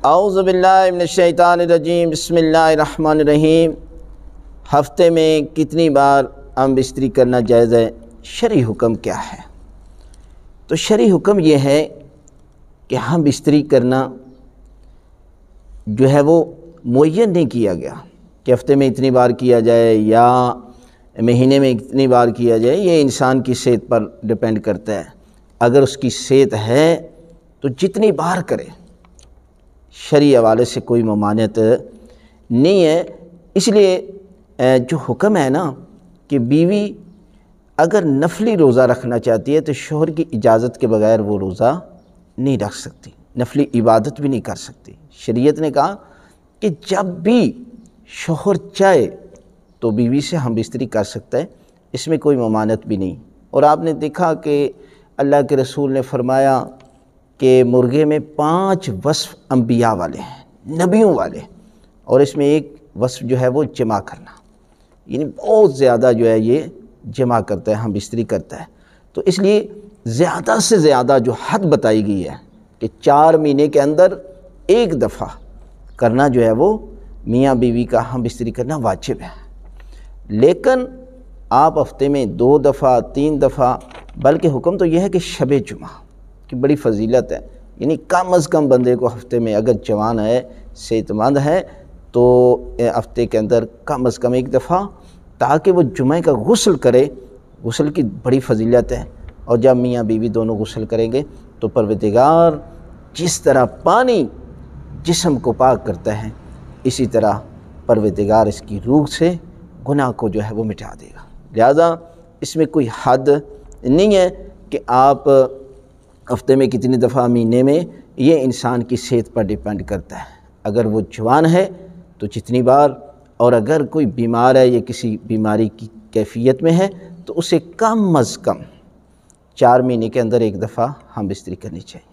اعوذ باللہ من الشیطان الرجیم، بسم اللہ الرحمن الرحیم۔ ہفتے میں کتنی بار ہم بستری کرنا جائز ہے؟ شرعی حکم کیا ہے؟ تو شرعی حکم یہ ہے کہ ہم بستری کرنا جو ہے وہ معین نہیں کیا گیا کہ ہفتے میں اتنی بار کیا جائے یا مہینے میں اتنی بار کیا جائے۔ یہ انسان کی صحت پر ڈیپینڈ کرتا ہے۔ اگر اس کی صحت ہے تو جتنی بار کرے، شرعی حوالے سے کوئی ممانعت نہیں ہے۔ اس لیے جو حکم ہے نا کہ بیوی اگر نفلی روزہ رکھنا چاہتی ہے تو شوہر کی اجازت کے بغیر وہ روزہ نہیں رکھ سکتی، نفلی عبادت بھی نہیں کر سکتی۔ شریعت نے کہا کہ جب بھی شوہر چاہے تو بیوی سے ہم بستری کر سکتا ہے، اس میں کوئی ممانعت بھی نہیں۔ اور آپ نے دیکھا کہ اللہ کے رسول نے فرمایا کہ مرغے میں 5 وصف انبیاء والے ہیں، نبیوں والے، اور اس میں ایک وصف جو ہے وہ جمع کرنا، یعنی بہت زیادہ جو ہے یہ جمع کرتا ہے، ہم بستری کرتا ہے۔ تو اس لیے زیادہ سے زیادہ جو حد بتائی گئی ہے کہ 4 مہینے کے اندر ایک دفعہ کرنا جو ہے وہ میاں بیوی کا ہم بستری کرنا واجب ہے۔ لیکن آپ ہفتے میں 2 دفعہ 3 دفعہ، بلکہ حکم تو یہ ہے کہ شب جمعہ کی بڑی فضیلت ہے، یعنی کم از کم بندے کو ہفتے میں اگر جوان ہے، صحت مند ہے، تو ہفتے کے اندر کم از کم ایک دفعہ، تاکہ وہ جمعہ کا غسل کرے۔ غسل کی بڑی فضیلت ہے، اور جب میاں بیوی دونوں غسل کریں گے تو پروردگار جس طرح پانی جسم کو پاک کرتا ہے، اسی طرح پروردگار اس کی روح سے گناہ کو جو ہے وہ مٹا دے گا۔ لہذا اس میں کوئی حد نہیں ہے کہ آپ ہفتے میں کتنی دفعہ، مہینے میں، یہ انسان کی صحت پر ڈیپینڈ کرتا ہے۔ اگر وہ جوان ہے تو جتنی بار، اور اگر کوئی بیمار ہے یا کسی بیماری کی کیفیت میں ہے تو اسے کم از کم 4 مہینے کے اندر ایک دفعہ ہم بستری کرنی چاہیے۔